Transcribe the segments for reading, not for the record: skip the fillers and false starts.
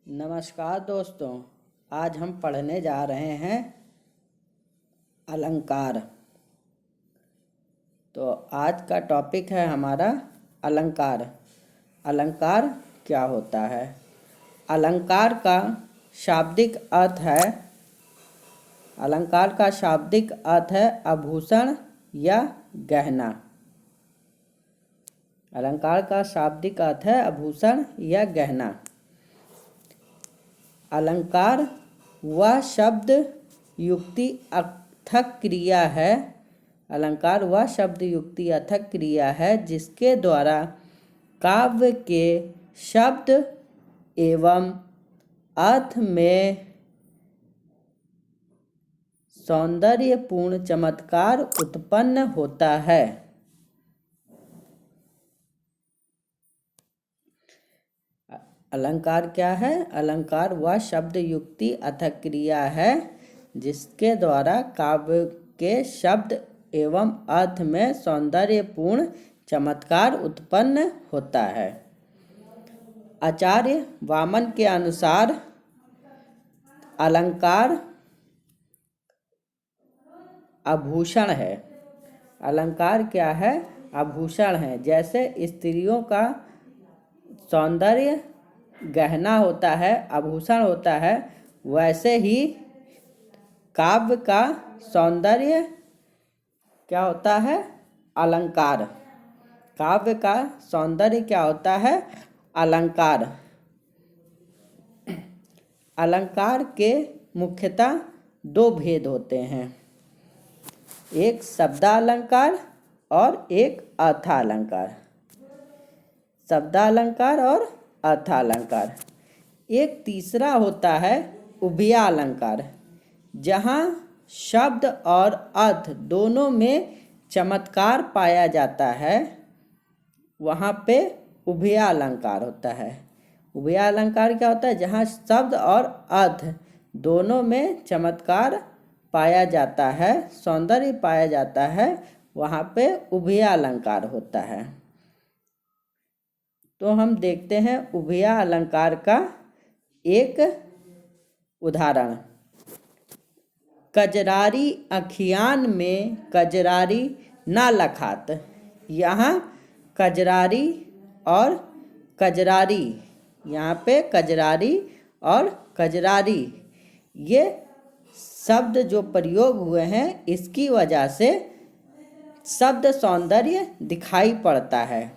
नमस्कार दोस्तों। आज हम पढ़ने जा रहे हैं अलंकार। तो आज का टॉपिक है हमारा अलंकार। अलंकार क्या होता है? अलंकार का शाब्दिक अर्थ है आभूषण या गहना। अलंकार का शाब्दिक अर्थ है आभूषण या गहना। अलंकार वह शब्द युक्ति अर्थक क्रिया है। अलंकार वह शब्द युक्ति अर्थक क्रिया है जिसके द्वारा काव्य के शब्द एवं अर्थ में सौंदर्यपूर्ण चमत्कार उत्पन्न होता है। अलंकार क्या है? अलंकार वह शब्द युक्ति अर्थक क्रिया है जिसके द्वारा काव्य के शब्द एवं अर्थ में सौंदर्यपूर्ण चमत्कार उत्पन्न होता है। आचार्य वामन के अनुसार अलंकार आभूषण है। अलंकार क्या है? आभूषण है। जैसे स्त्रियों का सौंदर्य गहना होता है, आभूषण होता है, वैसे ही काव्य का सौंदर्य क्या होता है? अलंकार। काव्य का सौंदर्य क्या होता है? अलंकार। अलंकार के मुख्यतः दो भेद होते हैं, एक शब्दालंकार और एक अर्थालंकार। शब्दालंकार और अर्थालंकार। एक तीसरा होता है उभयालंकार, जहाँ शब्द और अर्थ दोनों में चमत्कार पाया जाता है, वहाँ पे उभयालंकार होता है। उभयालंकार क्या होता है? जहाँ शब्द और अर्थ दोनों में चमत्कार पाया जाता है, सौंदर्य पाया जाता है, वहाँ पे उभयालंकार होता है। तो हम देखते हैं उभया अलंकार का एक उदाहरण। कजरारी अखियान में कजरारी ना लखात। यहाँ कजरारी और कजरारी, यहाँ पे कजरारी और कजरारी ये शब्द जो प्रयोग हुए हैं, इसकी वजह से शब्द सौंदर्य दिखाई पड़ता है।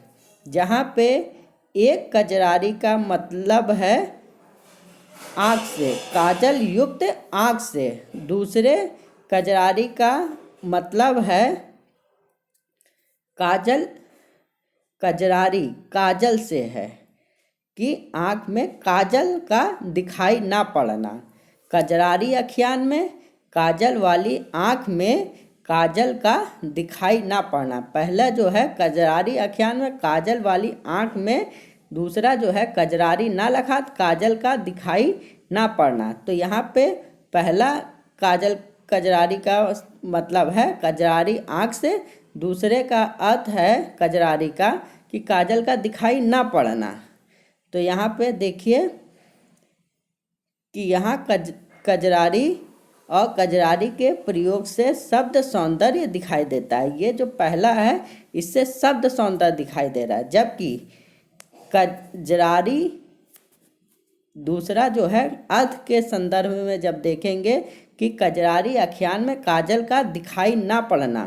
जहाँ पे एक कजरारी का मतलब है आँख से, काजल युक्त आँख से। दूसरे कजरारी का मतलब है कजरारी काजल से है कि आँख में काजल का दिखाई ना पड़ना। कजरारी अखियान में काजल वाली आँख में काजल का दिखाई ना पड़ना। पहला जो है कजरारी अखियान में काजल वाली आँख में, दूसरा जो है कजरारी ना लखात काजल का दिखाई ना पड़ना। तो यहाँ पे पहला कजरारी का मतलब है कजरारी आँख से, दूसरे का अर्थ है कजरारी का कि काजल का दिखाई ना पड़ना। तो यहाँ पे देखिए कि यहाँ कजरारी और कजरारी के प्रयोग से शब्द सौंदर्य दिखाई देता है। ये जो पहला है इससे शब्द सौंदर्य दिखाई दे रहा है, जबकि कजरारी दूसरा जो है अर्थ के संदर्भ में जब देखेंगे कि कजरारी अखियान में काजल का दिखाई ना पड़ना,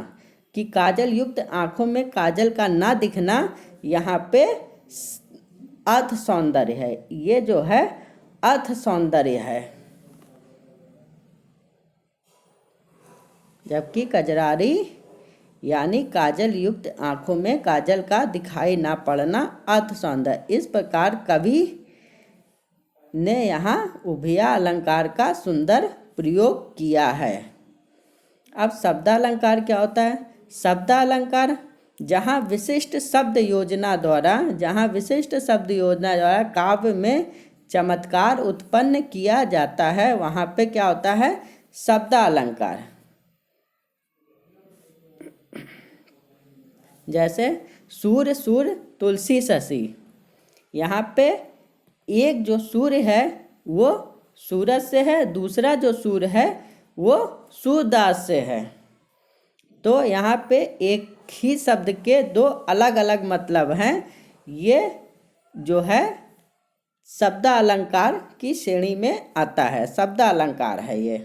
कि काजल युक्त आँखों में काजल का ना दिखना, यहाँ पे अर्थ सौंदर्य है। ये जो है अर्थ सौंदर्य है। जबकि कजरारी यानी काजल युक्त आँखों में काजल का दिखाई ना पड़ना, अर्थ सौंदर्य। इस प्रकार कवि ने यहाँ उभया अलंकार का सुंदर प्रयोग किया है। अब शब्दालंकार क्या होता है? शब्दालंकार जहाँ विशिष्ट शब्द योजना द्वारा काव्य में चमत्कार उत्पन्न किया जाता है, वहाँ पे क्या होता है? शब्दालंकार। जैसे सूर्य सूर्य तुलसी शशि, यहाँ पे एक जो सूर्य है वो सूरज से है, दूसरा जो सूर है वो सूरदास से है। तो यहाँ पे एक ही शब्द के दो अलग अलग मतलब हैं। ये जो है शब्द अलंकार की श्रेणी में आता है, शब्द अलंकार है ये।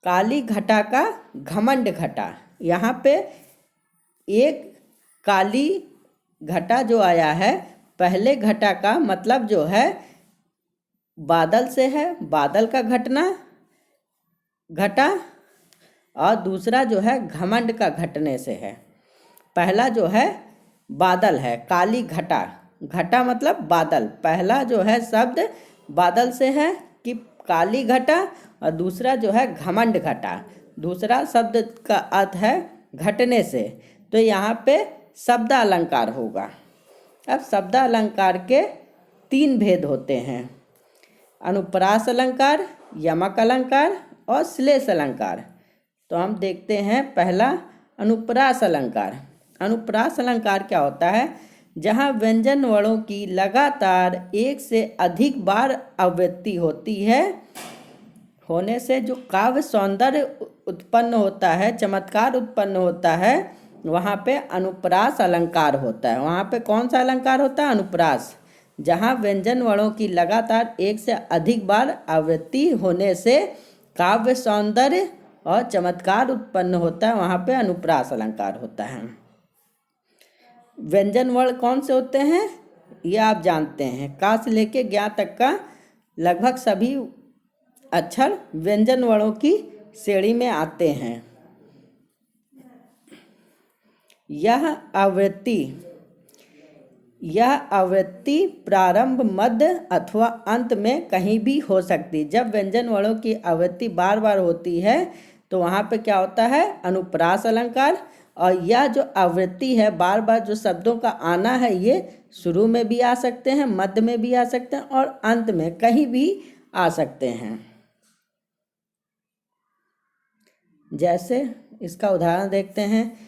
काली घटा का घमंड घटा, यहाँ पे एक काली घटा जो आया है, पहले घटा का मतलब जो है बादल से है, बादल का घटना घटा, और दूसरा जो है घमंड का घटने से है। पहला जो है बादल है, काली घटा, घटा मतलब बादल। पहला जो है शब्द बादल से है कि काली घटा, और दूसरा जो है घमंड घटा, दूसरा शब्द का अर्थ है घटने से। तो यहाँ पे शब्द अलंकार होगा। अब शब्द अलंकार के 3 भेद होते हैं, अनुप्रास अलंकार, यमक अलंकार और श्लेष अलंकार। तो हम देखते हैं पहला अनुप्रास अलंकार। अनुप्रास अलंकार क्या होता है? जहाँ व्यंजन वर्णों की लगातार एक से अधिक बार आवृत्ति होती है, होने से जो काव्य सौंदर्य उत्पन्न होता है, चमत्कार उत्पन्न होता है, वहाँ पे अनुप्रास अलंकार होता है। वहाँ पे कौन सा अलंकार होता है? अनुप्रास। जहाँ व्यंजन वर्णों की लगातार एक से अधिक बार आवृत्ति होने से काव्य सौंदर्य और चमत्कार उत्पन्न होता है, वहाँ पे अनुप्रास अलंकार होता है। व्यंजन वर्ण कौन से होते हैं ये आप जानते हैं। का से लेके ज्ञा तक का लगभग सभी अक्षर व्यंजन वर्णों की श्रेणी में आते हैं। यह आवृत्ति प्रारंभ, मध्य अथवा अंत में कहीं भी हो सकती। जब व्यंजन वर्णों की आवृत्ति बार बार होती है तो वहाँ पे क्या होता है? अनुप्रास अलंकार। और यह जो आवृत्ति है, बार बार जो शब्दों का आना है, ये शुरू में भी आ सकते हैं, मध्य में भी आ सकते हैं और अंत में कहीं भी आ सकते हैं। जैसे इसका उदाहरण देखते हैं,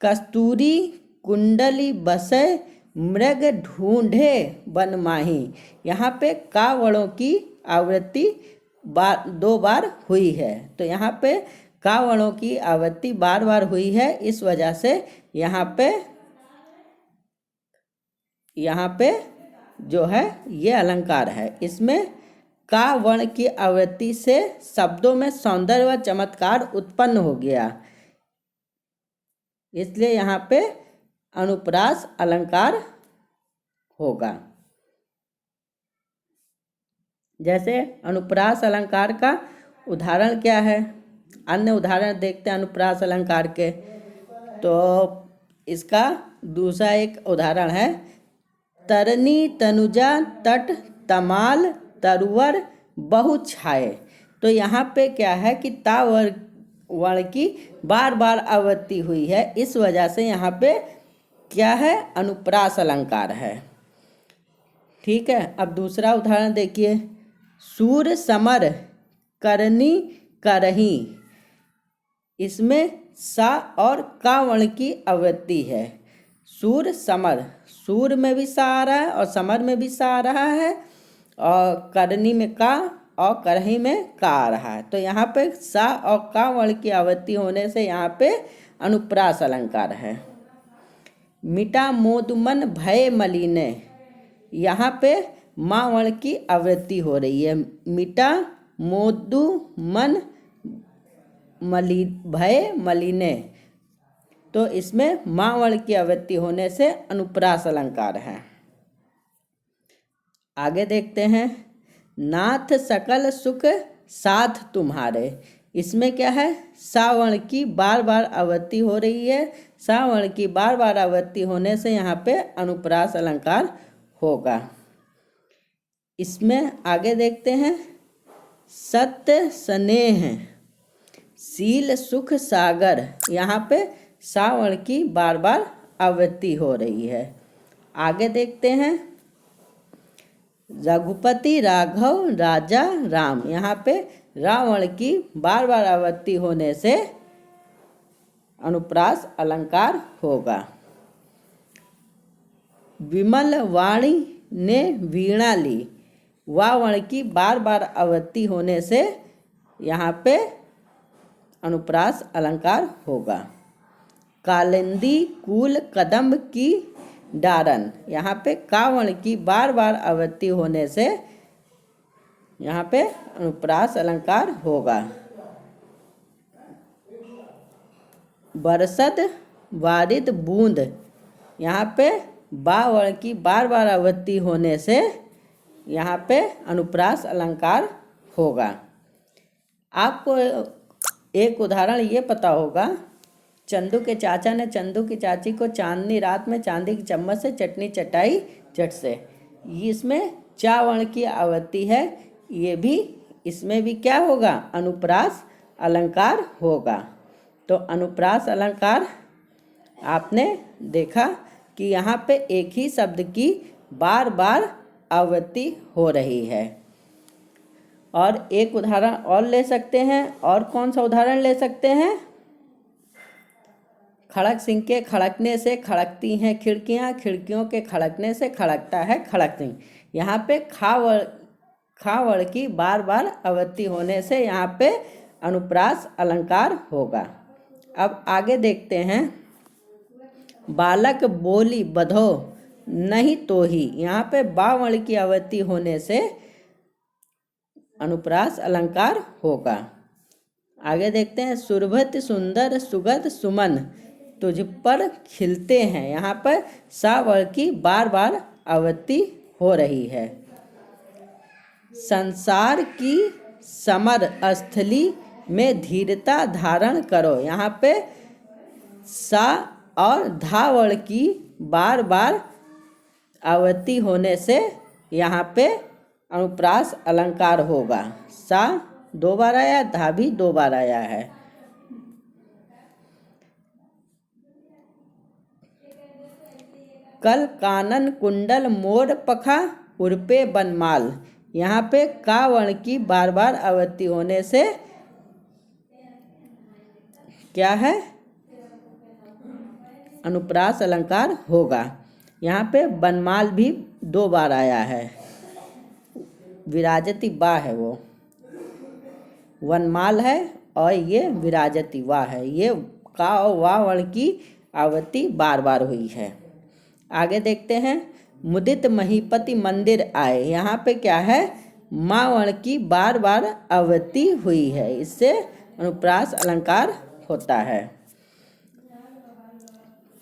कस्तूरी कुंडली बसे मृग ढूंढे वन माही। यहाँ पे का वर्णों की आवृत्ति 2 बार हुई है। तो यहाँ पे का वर्णों की आवृत्ति बार बार हुई है, इस वजह से यहाँ पे जो है ये अलंकार है। इसमें का वर्ण की आवृत्ति से शब्दों में सौंदर्य व चमत्कार उत्पन्न हो गया, इसलिए यहाँ पे अनुप्रास अलंकार होगा। जैसे अनुप्रास अलंकार का उदाहरण क्या है? अन्य उदाहरण देखते हैं अनुप्रास अलंकार के। तो इसका दूसरा एक उदाहरण है, तरनी तनुजा तट तमाल तरुवर बहु छाए। तो यहाँ पे क्या है कि ता वर्ण की बार बार आवृत्ति हुई है, इस वजह से यहाँ पे क्या है? अनुप्रास अलंकार है। ठीक है, अब दूसरा उदाहरण देखिए, सूर समर करनी करही। इसमें सा और का वर्ण की आवृत्ति है। सूर समर, सूर में भी सा आ रहा है और समर में भी सा आ रहा है, और करनी में का और करही में का आ रहा है। तो यहाँ पे सा और का वर्ण की आवृत्ति होने से यहाँ पे अनुप्रास अलंकार है। मिटा मोद मन भय मलिने, यहाँ पे मा वर्ण की आवृत्ति हो रही है। मिटा मोदु मन भय मलिने, तो इसमें मा वर्ण की आवृत्ति होने से अनुप्रास अलंकार है। आगे देखते हैं, नाथ सकल सुख साथ तुम्हारे। इसमें क्या है? सा वर्ण की बार बार आवृत्ति हो रही है। सा वर्ण की बार बार आवृत्ति होने से यहाँ पे अनुप्रास अलंकार होगा। इसमें आगे देखते हैं, सत्य स्नेह शील सुख सागर। यहाँ पे सा वर्ण की बार बार आवृत्ति हो रही है। आगे देखते हैं, रघुपति राघव राजा राम। यहाँ पे रा वर्ण की बार बार आवृत्ति होने से अनुप्रास अलंकार होगा। विमल वाणी ने वीणा ली। वा वर्ण की बार बार आवृत्ति होने से यहाँ पे अनुप्रास अलंकार होगा। कालिंदी कूल कदम्ब की डारन, यहाँ पे का वर्ण की बार बार आवृत्ति होने से यहाँ पे अनुप्रास अलंकार होगा। बरसद वारिद बूंद, यहाँ पे बा वर्ण की बार बार आवृत्ति होने से यहाँ पे अनुप्रास अलंकार होगा। आपको एक उदाहरण ये पता होगा, चंदू के चाचा ने चंदू की चाची को चांदनी रात में चांदी की चम्मच से चटनी चटाई चट से। इसमें चा वर्ण की आवृत्ति है, ये भी इसमें भी क्या होगा, अनुप्रास अलंकार होगा। तो अनुप्रास अलंकार आपने देखा कि यहाँ पे एक ही शब्द की बार बार आवृत्ति हो रही है। और एक उदाहरण और ले सकते हैं। और कौन सा उदाहरण ले सकते हैं? खड़क सिंह के खड़कने से खड़कती हैं खिड़कियाँ, खिड़कियों के खड़कने से खड़कता है खड़क सिंह। यहाँ पे खा वर्ण की बार बार आवृत्ति होने से यहाँ पे अनुप्रास अलंकार होगा। अब आगे देखते हैं। बालक बोली बधो नहीं तो ही, यहाँ पे बा वर्ण की आवृत्ति होने से अनुप्रास अलंकार होगा। आगे देखते हैं। सुरभत सुंदर सुगत सुमन तुझ पर खिलते हैं, यहाँ पर सा वर्ण की बार बार आवृत्ति हो रही है। संसार की समर स्थली में धीरता धारण करो, यहाँ पे सा और धा वर्ण की बार बार आवृत्ति होने से यहाँ पे अनुप्रास अलंकार होगा। सा 2 बार आया, धा भी 2 बार आया है। कल कानन कुंडल मोर पखा उर्पे बनमाल, यहाँ पे का वर्ण की बार बार आवृत्ति होने से क्या है, अनुप्रास अलंकार होगा। यहाँ पे बनमाल भी 2 बार आया है। विराजती बा है, वो वनमाल है और ये विराजती वा है। ये का और वा वर्ण की आवृत्ति बार बार हुई है। आगे देखते हैं। मुदित महीपति मंदिर आए, यहाँ पे क्या है, माँ वर्ण की बार बार आवृत्ति हुई है, इससे अनुप्रास अलंकार होता है।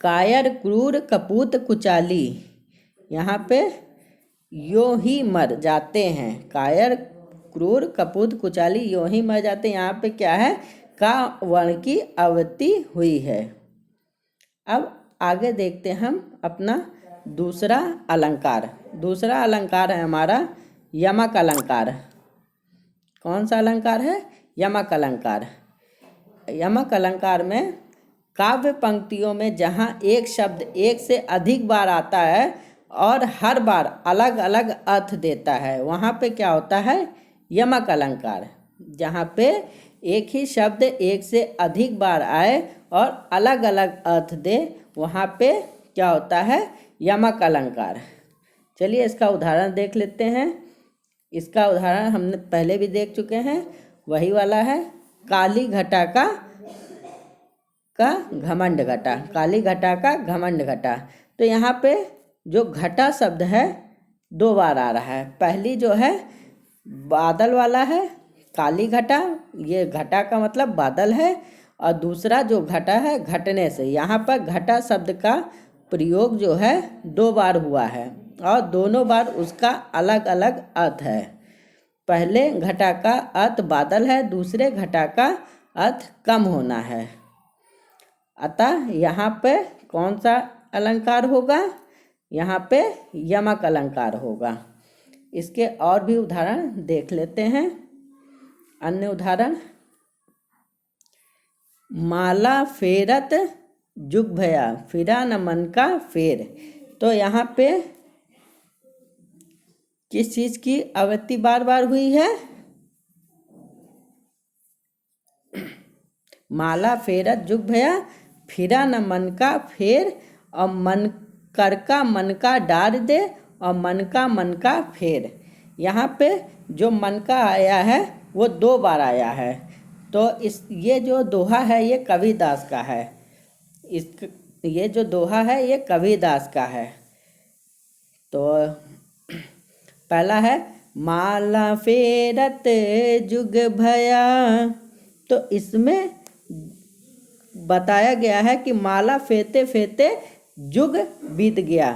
कायर क्रूर कपूत कुचाली, यहाँ पे यो ही मर जाते हैं। कायर क्रूर कपूत कुचाली यो ही मर जाते हैं, यहाँ पे क्या है, का वर्ण की आवृत्ति हुई है। अब आगे देखते हैं हम अपना दूसरा अलंकार। दूसरा अलंकार है हमारा यमक अलंकार। कौन सा अलंकार है? यमक अलंकार। यमक अलंकार में काव्य पंक्तियों में जहाँ एक शब्द एक से अधिक बार आता है और हर बार अलग अलग अर्थ देता है, वहाँ पे क्या होता है, यमक अलंकार। जहाँ पे एक ही शब्द एक से अधिक बार आए और अलग अलग अर्थ दे, वहाँ पे क्या होता है, यमक अलंकार। चलिए इसका उदाहरण देख लेते हैं। इसका उदाहरण हमने पहले भी देख चुके हैं, वही वाला है। काली घटा का घमंड घटा, काली घटा का घमंड घटा। तो यहाँ पे जो घटा शब्द है 2 बार आ रहा है। पहली जो है बादल वाला है, काली घटा, ये घटा का मतलब बादल है। और दूसरा जो घटा है घटने से, यहाँ पर घटा शब्द का प्रयोग जो है 2 बार हुआ है और दोनों बार उसका अलग अलग अर्थ है। पहले घटा का अर्थ बादल है, दूसरे घटा का अर्थ कम होना है। अतः यहाँ पे कौन सा अलंकार होगा? यहाँ पे यमक अलंकार होगा। इसके और भी उदाहरण देख लेते हैं। अन्य उदाहरण, माला फेरत जुग भया फिरा न मन का फेर। तो यहाँ पे किस चीज की आवृत्ति बार बार हुई है? माला फेरत जुग भया फिरा न मन का फेर, और मन कर का मन का डार दे और मन का फेर। यहाँ पे जो मन का आया है वो 2 बार आया है। तो ये जो दोहा है ये कबीरदास का है। ये जो दोहा है ये कबीरदास का है। तो पहला है माला फेरत जुग भया। तो इसमें बताया गया है कि माला फेरते फेरते जुग बीत गया,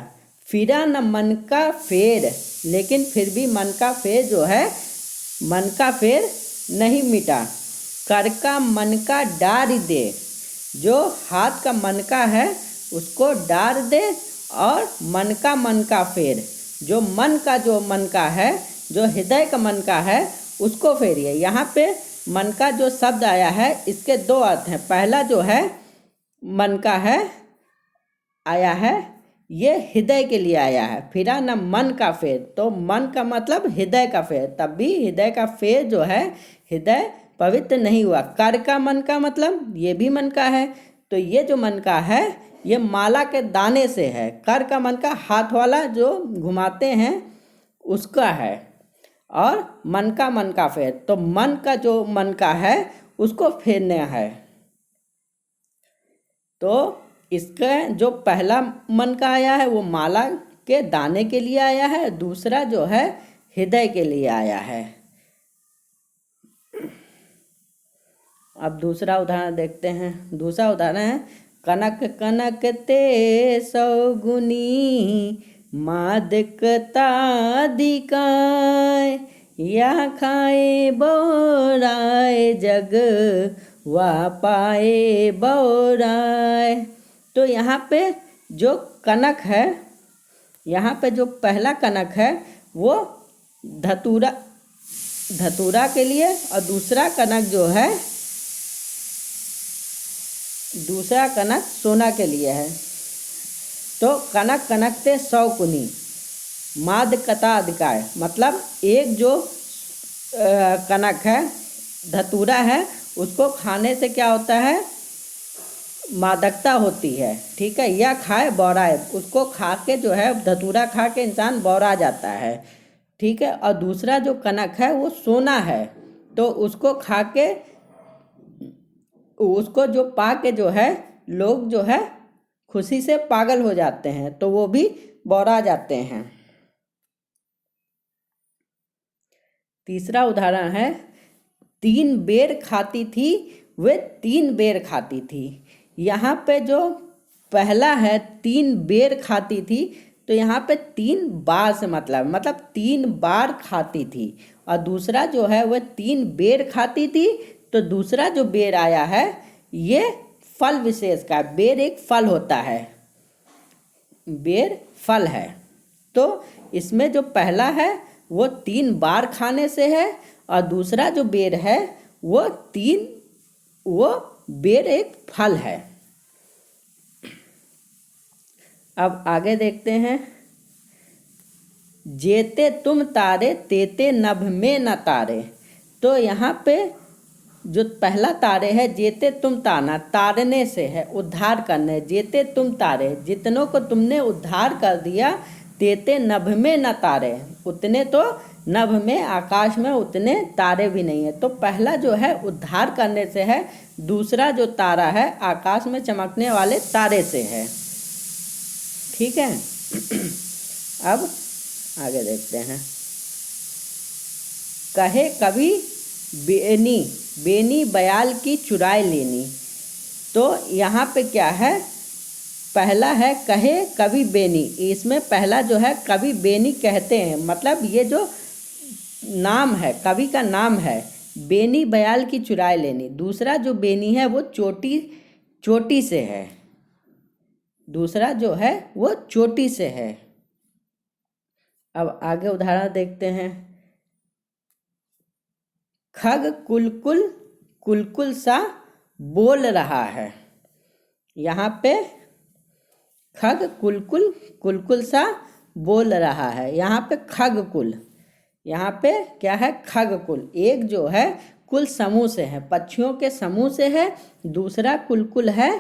फिरा न मन का फेर, लेकिन फिर भी मन का फेर जो है, मन का फेर नहीं मिटा। कर का मन का डार दे, जो हाथ का मन का है उसको डार दे, और मन का फेर, जो मन का है, जो हृदय का मन का है उसको फेरिए। यहाँ पे मन का जो शब्द आया है इसके 2 अर्थ हैं। पहला जो है मन का है आया है, ये हृदय के लिए आया है। फिरा न मन का फेर, तो मन का मतलब हृदय का फेर, तब भी हृदय का फेर जो है, हृदय पवित्र नहीं हुआ। कर का मन का मतलब ये भी मन का है। तो ये जो मन का है ये माला के दाने से है। कर का मन का हाथ वाला जो घुमाते हैं उसका है, और मन का फेर, तो मन का जो मन का है उसको फेरना है। तो इसका जो पहला मन का आया है वो माला के दाने के लिए आया है, दूसरा जो है हृदय के लिए आया है। अब दूसरा उदाहरण देखते हैं। दूसरा उदाहरण है कनक कनक ते सौगुनी मादकता दिकाय, या खाए बोराय जग वा पाए बोराय। तो यहाँ पे जो कनक है, यहाँ पे जो पहला कनक है वो धतूरा के लिए, और दूसरा कनक जो है, दूसरा कनक सोना के लिए है। तो कनक कनक ते सौकुनी माद कता अधिकाय, मतलब एक जो कनक है, धतूरा है, उसको खाने से क्या होता है, मादकता होती है। ठीक है, या खाए बौराए, उसको खा के जो है, धतूरा खा के इंसान बौरा जाता है। ठीक है, और दूसरा जो कनक है वो सोना है, तो उसको खा के, उसको जो पा के जो है लोग जो है खुशी से पागल हो जाते हैं, तो वो भी बौरा जाते हैं। तीसरा उदाहरण है 3 बेर खाती थी वे 3 बेर खाती थी। यहाँ पे जो पहला है 3 बेर खाती थी, तो यहाँ पे 3 बार से मतलब 3 बार खाती थी, और दूसरा जो है वह 3 बेर खाती थी। तो दूसरा जो बेर आया है ये फल विशेष का, बेर एक फल होता है, बेर फल है। तो इसमें जो पहला है वो 3 बार खाने से है, और दूसरा जो बेर है वो बेर एक फल है। अब आगे देखते हैं। जेते तुम तारे तेते नभ में न तारे। तो यहाँ पे जो पहला तारे है, जेते तुम ताना, तारने से है, उद्धार करने। जेते तुम तारे, जितनों को तुमने उद्धार कर दिया। तेते नभ में न तारे, उतने तो नभ में, आकाश में उतने तारे भी नहीं है। तो पहला जो है उद्धार करने से है, दूसरा जो तारा है आकाश में चमकने वाले तारे से है। ठीक है, अब आगे देखते हैं। कहे कभी बेनी बयाल की चुराई लेनी। तो यहाँ पे क्या है, पहला है कहे कभी बेनी, इसमें पहला जो है कभी बेनी कहते हैं, मतलब ये जो नाम है, कवि का नाम है, बेनी बयाल की चुराई लेनी। दूसरा जो बेनी है वो चोटी से है, दूसरा जो है वो चोटी से है। अब आगे उदाहरण देखते हैं। खग कुलकुल कुलकुल सा बोल रहा है। यहाँ पे खग कुलकुल कुलकुल सा बोल रहा है। यहाँ पे खग कुल, यहाँ पे क्या है, खग कुल, एक जो है कुल समूह से है, पक्षियों के समूह से है। दूसरा कुलकुल है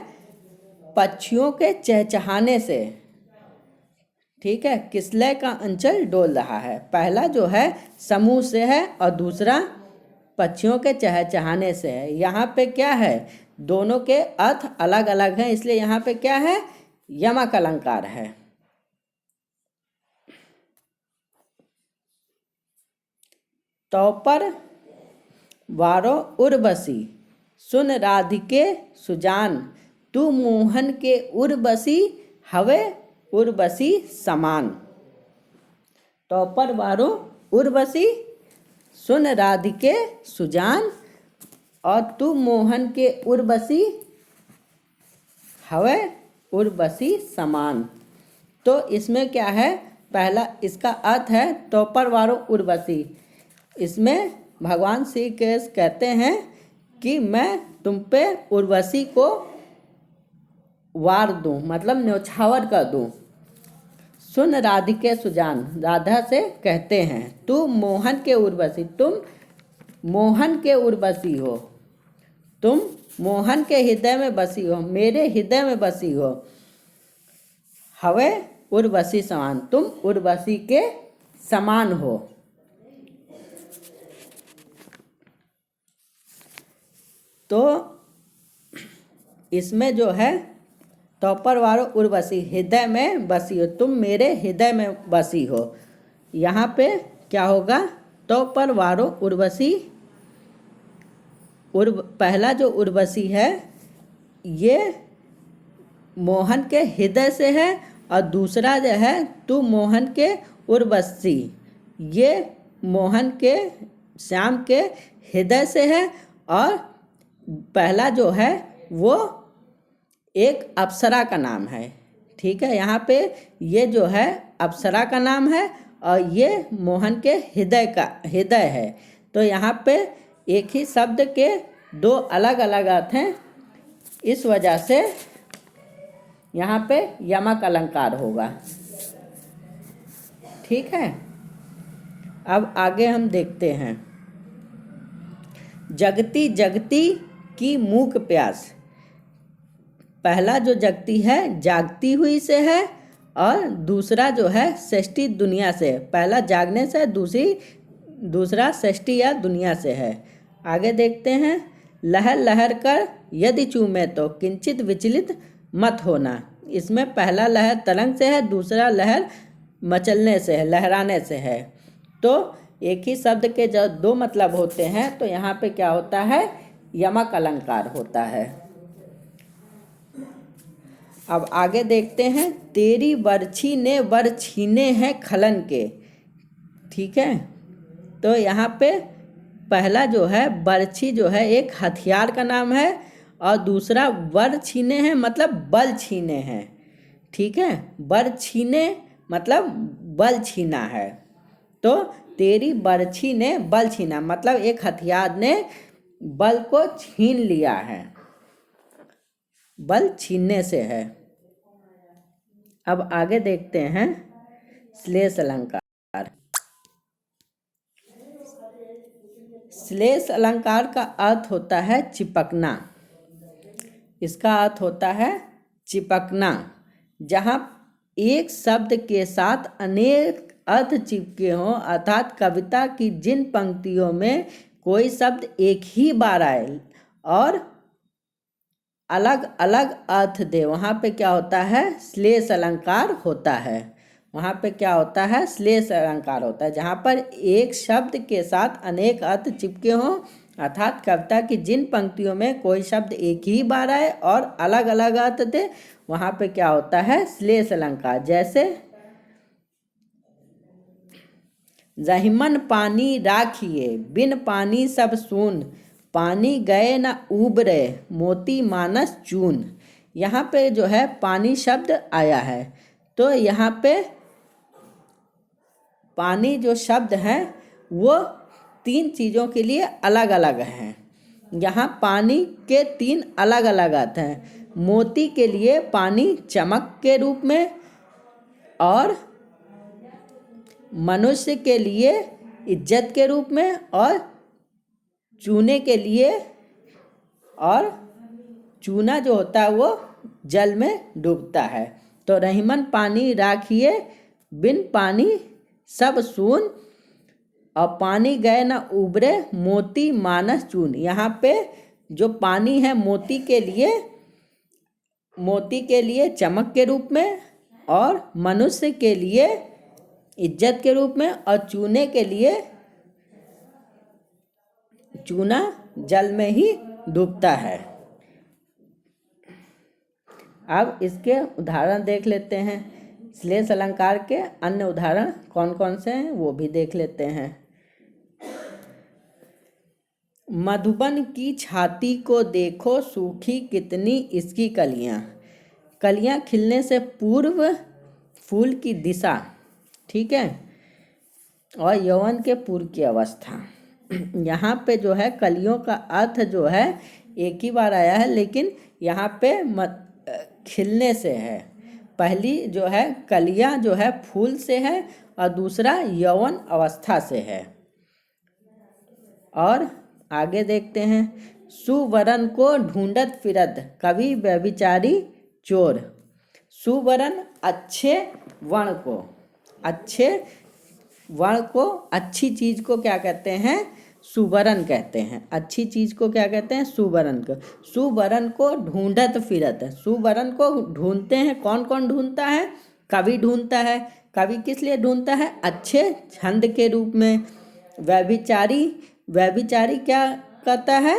पक्षियों के चहचहाने से। ठीक है, किसलय का अंचल डोल रहा है। पहला जो है समूह से है और दूसरा पक्षियों के चहचहाने से है। यहाँ पे क्या है, दोनों के अर्थ अलग अलग हैं, इसलिए यहाँ पे क्या है, यमक अलंकार है। तो पर वारो उर्वशी सुन राधिके सुजान, तू मोहन के उर्वशी हवे उर्वशी समान। तो पर वारो उर्वशी सुन राधिके सुजान, और तू मोहन के उर्वशी हवे उर्वशी समान। तो इसमें क्या है, पहला इसका अर्थ है तो पर वारो उर्वशी। इसमें भगवान श्री कृष्ण कहते हैं कि मैं तुम पे उर्वशी को वार दूं, मतलब न्यौछावर कर दूं। सुन राधिके सुजान, राधा से कहते हैं तू मोहन के उर्वशी, तुम मोहन के उर्वशी हो, तुम मोहन के हृदय में बसी हो, मेरे हृदय में बसी हो। हवे उर्वशी समान, तुम उर्वशी के समान हो। तो इसमें जो है तो पर वारो उर्वशी, हृदय में बसी हो, तुम मेरे हृदय में बसी हो। यहाँ पे क्या होगा, तो पर वारो उर्वशी, पहला जो उर्वशी है ये मोहन के हृदय से है, और दूसरा जो है तू मोहन के उर्वशी, ये मोहन के श्याम के हृदय से है। और पहला जो है वो एक अप्सरा का नाम है। ठीक है, यहाँ पे ये जो है अप्सरा का नाम है और ये मोहन के हृदय है। तो यहाँ पे एक ही शब्द के दो अलग अलग अर्थ हैं, इस वजह से यहाँ पे यमक अलंकार होगा। ठीक है, अब आगे हम देखते हैं। जगती जगती की मूक प्यास, पहला जो जगती है जागती हुई से है, और दूसरा जो है सृष्टि दुनिया से। पहला जागने से, दूसरा सृष्टि या दुनिया से है। आगे देखते हैं। लहर लहर कर यदि चूमे तो किंचित विचलित मत होना। इसमें पहला लहर तरंग से है, दूसरा लहर मचलने से है, लहराने से है। तो एक ही शब्द के जब दो मतलब होते हैं तो यहाँ पे क्या होता है, यमक अलंकार होता है। अब आगे देखते हैं। तेरी बरछी ने वर छीने हैं खलन के। ठीक है, तो यहाँ पे पहला जो है बरछी जो है एक हथियार का नाम है, और दूसरा वर छीने हैं मतलब बल छीने हैं। ठीक है, वर छीने मतलब बल छीना है। तो तेरी बरछी ने बल छीना मतलब एक हथियार ने बल को छीन लिया है, बल छीनने से है। अब आगे देखते हैं श्लेष अलंकार। श्लेष अलंकार का अर्थ होता है चिपकना। इसका अर्थ होता है चिपकना, जहाँ एक शब्द के साथ अनेक अर्थ चिपके हों, अर्थात कविता की जिन पंक्तियों में कोई शब्द एक ही बार आए और अलग अलग अर्थ दे, वहाँ पे क्या होता है, श्लेष अलंकार होता है। वहाँ पे क्या होता है, श्लेष अलंकार होता है, जहाँ पर एक शब्द के साथ अनेक अर्थ चिपके हों, अर्थात कविता की जिन पंक्तियों में कोई शब्द एक ही बार आए और अलग अलग अर्थ दे, वहाँ पे क्या होता है, श्लेष अलंकार। जैसे रहीमन पानी राखिए बिन पानी सब सून, पानी गए न उबरे मोती मानस चून। यहाँ पे जो है पानी शब्द आया है, तो यहाँ पे पानी जो शब्द है वो तीन चीज़ों के लिए अलग अलग हैं। यहाँ पानी के तीन अलग अलग अर्थ हैं। मोती के लिए पानी चमक के रूप में, और मनुष्य के लिए इज्जत के रूप में, और चूने के लिए, और चूना जो होता है वो जल में डूबता है। तो रहीमन पानी राखिए बिन पानी सब सून, और पानी गए न उबरे मोती मानस चून। यहाँ पे जो पानी है मोती के लिए चमक के रूप में, और मनुष्य के लिए इज्जत के रूप में, और चूने के लिए चूना जल में ही डूबता है। अब इसके उदाहरण देख लेते हैं। श्लेष अलंकार के अन्य उदाहरण कौन कौन से हैं वो भी देख लेते हैं। मधुबन की छाती को देखो सूखी कितनी इसकी कलियां। कलियां खिलने से पूर्व फूल की दिशा, ठीक है, और यौवन के पूर्व की अवस्था। यहाँ पे जो है कलियों का अर्थ जो है एक ही बार आया है, लेकिन यहाँ पे खिलने से है। पहली जो है कलियाँ जो है फूल से है, और दूसरा यौवन अवस्था से है। और आगे देखते हैं। सुवरन को ढूंढत फिरत कवि व्यभिचारी चोर। सुवरन अच्छे वर्ण को, अच्छी चीज को क्या कहते हैं? सुवरन कहते हैं। अच्छी चीज को क्या कहते हैं? सुवरन को। सुवरन को ढूंढत फिरत, सुवरन को ढूंढते हैं। कौन कौन ढूंढता है? कवि ढूंढता है। कवि किस लिए ढूंढता है? अच्छे छंद के रूप में। व्यभिचारी क्या कहता है?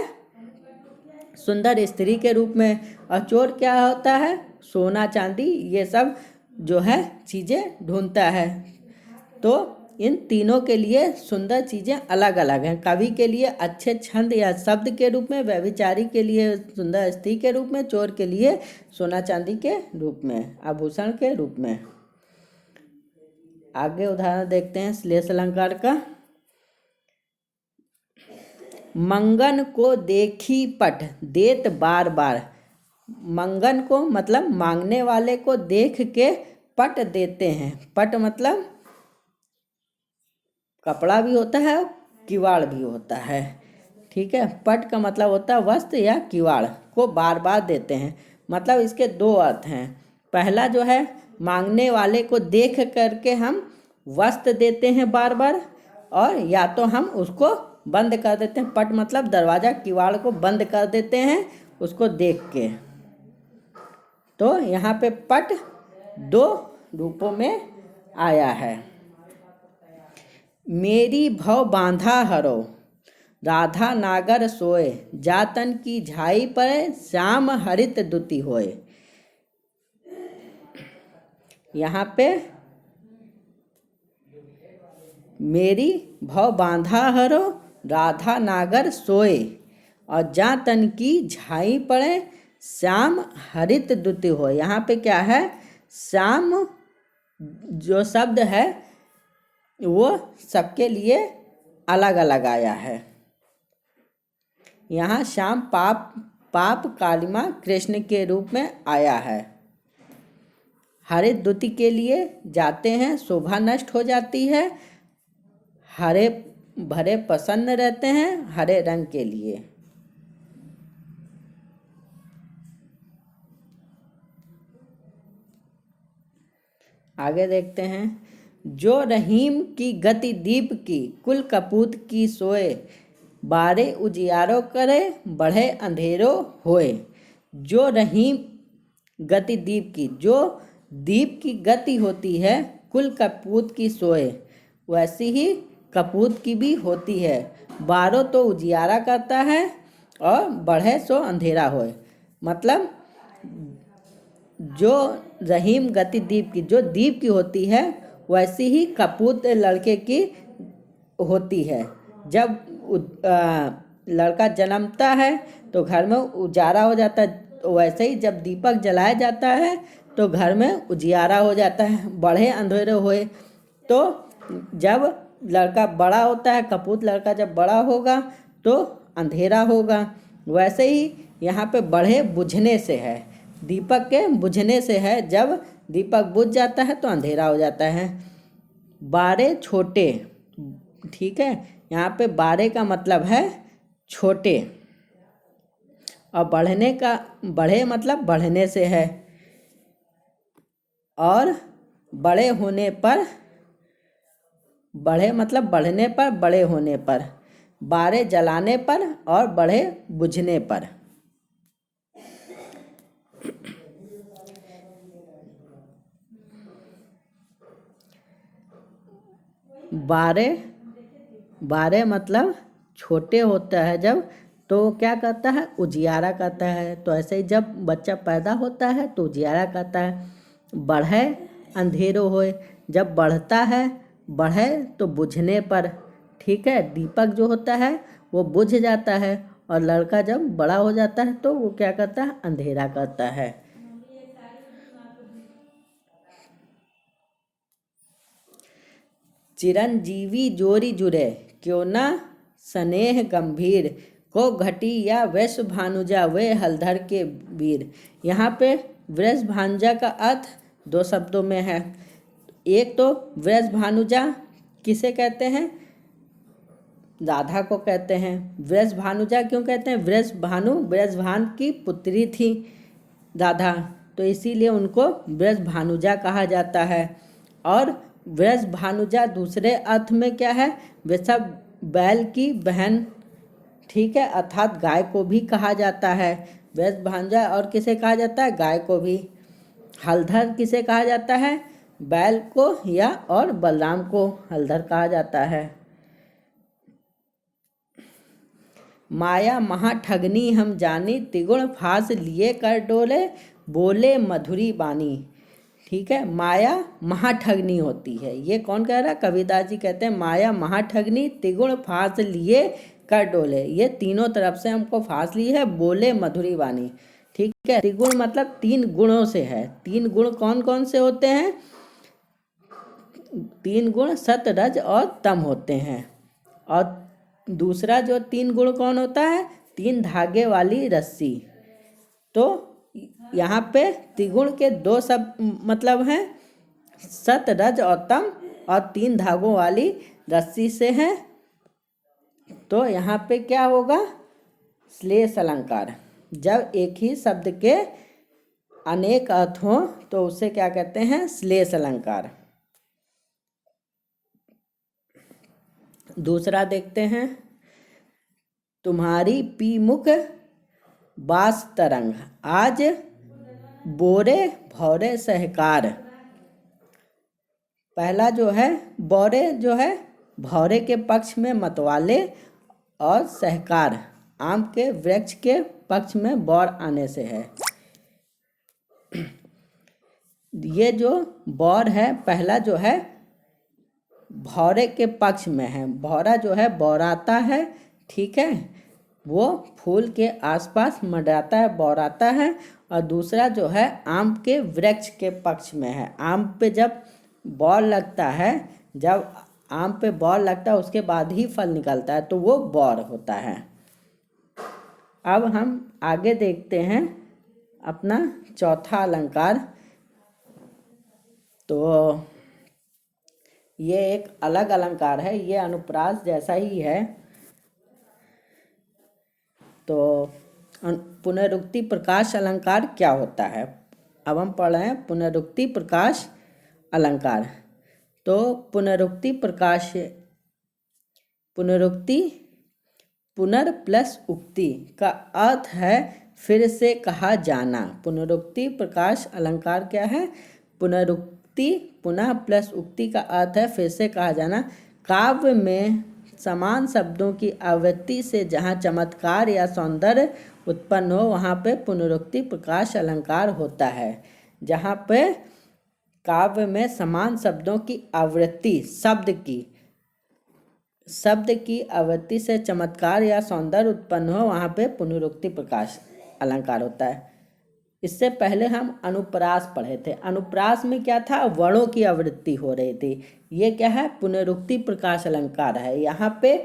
सुंदर स्त्री के रूप में। और चोर क्या होता है? सोना चांदी, ये सब जो है चीज़ें ढूंढता है। तो इन तीनों के लिए सुंदर चीज़ें अलग अलग हैं। कवि के लिए अच्छे छंद या शब्द के रूप में, व्यभिचारी के लिए सुंदर स्त्री के रूप में, चोर के लिए सोना चांदी के रूप में, आभूषण के रूप में। आगे उदाहरण देखते हैं श्लेष अलंकार का। मंगन को देखी पट देत बार बार। मंगन को मतलब मांगने वाले को देख के पट देते हैं। पट मतलब कपड़ा भी होता है, किवाड़ भी होता है, ठीक है। पट का मतलब होता है वस्त्र या किवाड़ को बार बार देते हैं। मतलब इसके दो अर्थ हैं। पहला जो है मांगने वाले को देख करके हम वस्त्र देते हैं बार बार, और या तो हम उसको बंद कर देते हैं। पट मतलब दरवाज़ा किवाड़ को बंद कर देते हैं उसको देख के। तो यहाँ पे पट दो रूपों में आया है। मेरी भव बांधा हरो राधा नागर सोए, जातन की झाई पर श्याम हरित दुति होए। यहाँ पे मेरी भव बांधा हरो राधा नागर सोए, और जातन की झाई पड़े श्याम हरित दुति हो। यहाँ पे क्या है? श्याम जो शब्द है वो सबके लिए अलग अलग आया है। यहाँ श्याम पाप कालिमा कृष्ण के रूप में आया है। हरित दुति के लिए जाते हैं, शोभा नष्ट हो जाती है। हरे भरे प्रसन्न रहते हैं हरे रंग के लिए। आगे देखते हैं। जो रहीम की गति दीप की कुल कपूत की सोए, बारे उजियारो करे बढ़े अंधेरो होए। जो रहीम गति दीप की, जो दीप की गति होती है कुल कपूत की सोए, वैसी ही कपूत की भी होती है। बारो तो उजियारा करता है और बढ़े सो अंधेरा होए। मतलब जो रहीम गति दीप की, जो दीप की होती है वैसी ही कपूत लड़के की होती है। जब लड़का जन्मता है तो घर में उजाला हो जाता है, तो वैसे ही जब दीपक जलाया जाता है तो घर में उजियारा हो जाता है, बढ़े अंधेरे होए। तो जब लड़का बड़ा होता है, कपूत लड़का जब बड़ा होगा तो अंधेरा होगा। वैसे ही यहाँ पे बढ़े बुझने से है, दीपक के बुझने से है। जब दीपक बुझ जाता है तो अंधेरा हो जाता है। बारे छोटे, ठीक है, यहाँ पे बारे का मतलब है छोटे, और बढ़े मतलब बढ़ने से है। और बड़े होने पर, बढ़े मतलब बढ़ने पर, बड़े होने पर, बारे जलाने पर और बढ़े बुझने पर। बारे, बारे मतलब छोटे होता है जब, तो वो क्या कहता है, उजियारा कहता है। तो ऐसे ही जब बच्चा पैदा होता है तो उजियारा कहता है। बढ़े, अंधेरो होए, जब बढ़ता है, बढ़े तो बुझने पर, ठीक है। दीपक जो होता है वो बुझ जाता है, और लड़का जब बड़ा हो जाता है तो वो क्या कहता है, अंधेरा कहता है। चिरंजीवी जोरी जुरे, क्यों ना स्नेह गंभीर, को घटी या वैश्व भानुजा वे हलधर के वीर। यहाँ पे वृष भानुजा का अर्थ दो शब्दों में है। एक तो वृष भानुजा किसे कहते हैं, राधा को कहते हैं। वृष भानुजा क्यों कहते हैं, वृष भानु वृषभान की पुत्री थी राधा, तो इसीलिए उनको वृष भानुजा कहा जाता है। और वृष भानुजा दूसरे अर्थ में क्या है, वृषभ बैल की बहन, ठीक है, अर्थात गाय को भी कहा जाता है वृष भानुजा। और किसे कहा जाता है, गाय को भी। हलधर किसे कहा जाता है, बैल को, या और बलराम को हलधर कहा जाता है। माया महाठगनी हम जानी, तिगुण फास लिए कर डोले, बोले मधुरी बानी। ठीक है, माया महाठगनी होती है। ये कौन कह रहा है, कबीरदास जी कहते हैं माया महाठगनी, तिगुण फास लिए कर डोले। ये तीनों तरफ से हमको फांस ली है, बोले मधुरी वाणी। ठीक है, त्रिगुण मतलब तीन गुणों से है। तीन गुण कौन कौन से होते हैं, तीन गुण सत रज और तम होते हैं। और दूसरा जो तीन गुण कौन होता है, तीन धागे वाली रस्सी। तो यहाँ पे त्रिगुण के दो सब मतलब हैं, सत रज और तम, और तीन धागों वाली रस्सी से है। तो यहाँ पे क्या होगा, श्लेष अलंकार। जब एक ही शब्द के अनेक अर्थ हों तो उसे क्या कहते हैं, श्लेष अलंकार। दूसरा देखते हैं, तुम्हारी पी मुख बास तरंग, आज बोरे भौरे सहकार। पहला जो है बोरे, जो है भौरे के पक्ष में मतवाले, और सहकार आम के वृक्ष के पक्ष में बौर आने से है। ये जो बौर है, पहला जो है भौरे के पक्ष में है। भौरा जो है बौराता है, ठीक है, वो फूल के आसपास मंडराता है, बौराता है। और दूसरा जो है आम के वृक्ष के पक्ष में है। आम पे जब बौर लगता है, जब आम पे बौर लगता है उसके बाद ही फल निकलता है, तो वो बौर होता है। अब हम आगे देखते हैं अपना चौथा अलंकार। तो ये एक अलग अलंकार है, ये अनुप्रास जैसा ही है। तो पुनरुक्ति प्रकाश अलंकार क्या होता है, अब हम पढ़ रहे हैं पुनरुक्ति प्रकाश अलंकार। तो पुनरुक्ति प्रकाश, पुनरुक्ति पुनर प्लस उक्ति का अर्थ है फिर से कहा जाना। पुनरुक्ति प्रकाश अलंकार क्या है, पुनरुक्ति पुनः प्लस उक्ति का अर्थ है फिर से कहा जाना। काव्य में समान शब्दों की आवृत्ति से जहाँ चमत्कार या सौंदर्य उत्पन्न हो वहाँ पे पुनरुक्ति प्रकाश अलंकार होता है। जहाँ पे काव्य में समान शब्दों की आवृत्ति, शब्द की आवृत्ति से चमत्कार या सौंदर्य उत्पन्न हो वहाँ पे पुनरुक्ति प्रकाश अलंकार होता है। इससे पहले हम अनुप्रास पढ़े थे। अनुप्रास में क्या था, वर्णों की आवृत्ति हो रही थी। ये क्या है, पुनरुक्ति प्रकाश अलंकार है। यहाँ पे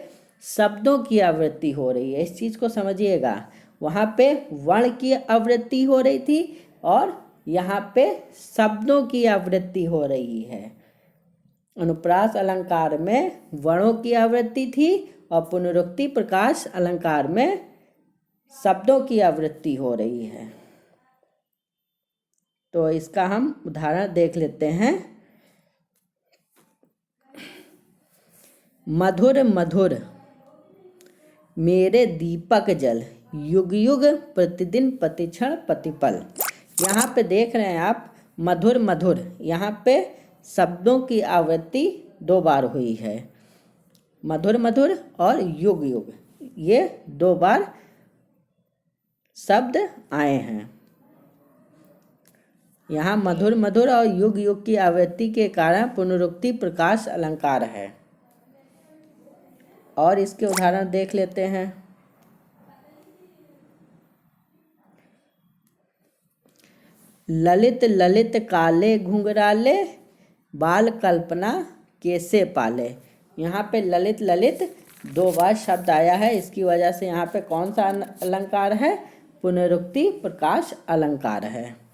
शब्दों की आवृत्ति हो रही है, इस चीज़ को समझिएगा। वहाँ पे वर्ण की आवृत्ति हो रही थी और यहाँ पे शब्दों की आवृत्ति हो रही है। अनुप्रास अलंकार में वर्णों की आवृत्ति थी और पुनरुक्ति प्रकाश अलंकार में शब्दों की आवृत्ति हो रही है। तो इसका हम उदाहरण देख लेते हैं। मधुर मधुर मेरे दीपक जल, युग युग प्रतिदिन प्रतिक्षण प्रतिपल। यहाँ पे देख रहे हैं आप मधुर मधुर, यहाँ पे शब्दों की आवृत्ति 2 बार हुई है। मधुर मधुर और युग युग, ये 2 बार शब्द आए हैं। यहाँ मधुर मधुर और युग युग की आवृत्ति के कारण पुनरुक्ति प्रकाश अलंकार है। और इसके उदाहरण देख लेते हैं। ललित ललित काले घुंघराले, बाल कल्पना कैसे पाले। यहाँ पे ललित ललित 2 बार शब्द आया है, इसकी वजह से यहाँ पे कौन सा अलंकार है, पुनरुक्ति प्रकाश अलंकार है।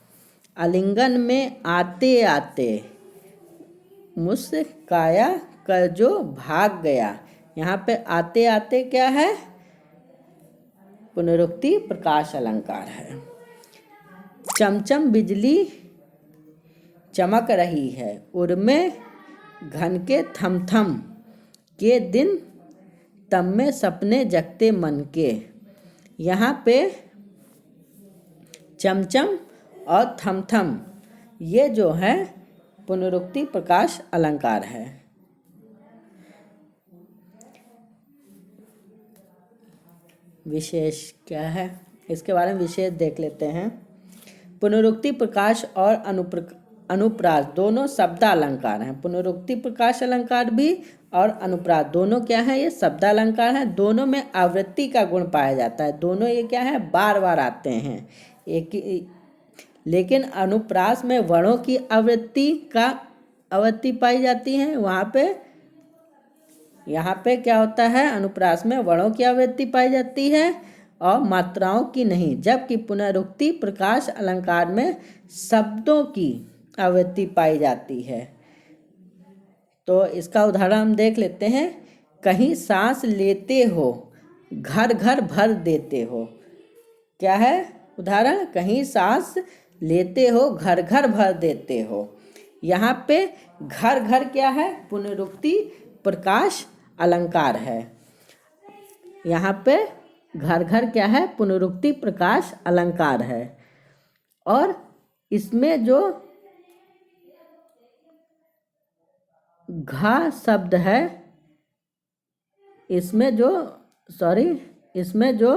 आलिंगन में आते आते, मुस्काया कर जो भाग गया। यहाँ पे आते आते क्या है, पुनरुक्ति प्रकाश अलंकार है। चमचम बिजली चमक रही है, उर्मे घन के थम थम के दिन, तब में सपने जगते मन के। यहाँ पे चमचम और थम थम ये जो है पुनरुक्ति प्रकाश अलंकार है। विशेष क्या है, इसके बारे में विशेष देख लेते हैं। पुनरुक्ति प्रकाश और अनुप्रास दोनों शब्दालंकार हैं। पुनरुक्ति प्रकाश अलंकार भी और अनुप्रास दोनों क्या है, ये शब्दालंकार हैं। दोनों में आवृत्ति का गुण पाया जाता है, दोनों ये क्या है, बार बार आते हैं एक। लेकिन अनुप्रास में वर्णों की आवृत्ति पाई जाती है। यहाँ पे क्या होता है, अनुप्रास में वर्णों की आवृत्ति पाई जाती है और मात्राओं की नहीं, जबकि पुनरुक्ति प्रकाश अलंकार में शब्दों की आवृत्ति पाई जाती है। तो इसका उदाहरण हम देख लेते हैं। कहीं सांस लेते हो, घर घर भर देते हो। क्या है उदाहरण, कहीं सांस लेते हो, घर घर भर देते हो। यहाँ पे घर घर क्या है, पुनरुक्ति प्रकाश अलंकार है। यहाँ पे घर घर क्या है, पुनरुक्ति प्रकाश अलंकार है। और इसमें जो घा शब्द है, इसमें जो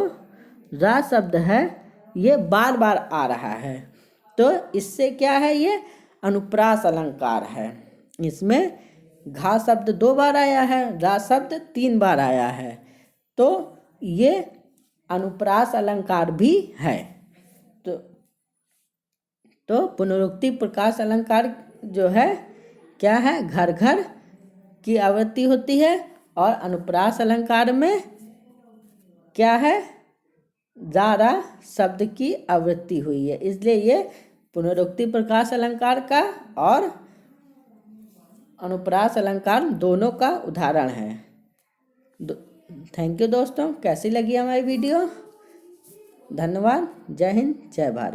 रा शब्द है, ये बार बार आ रहा है। तो इससे क्या है, ये अनुप्रास अलंकार है। इसमें घा शब्द 2 बार आया है, रा शब्द 3 बार आया है, तो ये अनुप्रास अलंकार भी है। तो पुनरुक्ति प्रकाश अलंकार जो है क्या है, घर घर की आवृत्ति होती है। और अनुप्रास अलंकार में क्या है, रा शब्द की आवृत्ति हुई है, इसलिए ये पुनरुक्ति प्रकाश अलंकार का और अनुप्रास अलंकार दोनों का उदाहरण है। थैंक यू दोस्तों, कैसी लगी हमारी वीडियो। धन्यवाद। जय हिंद, जय भारत।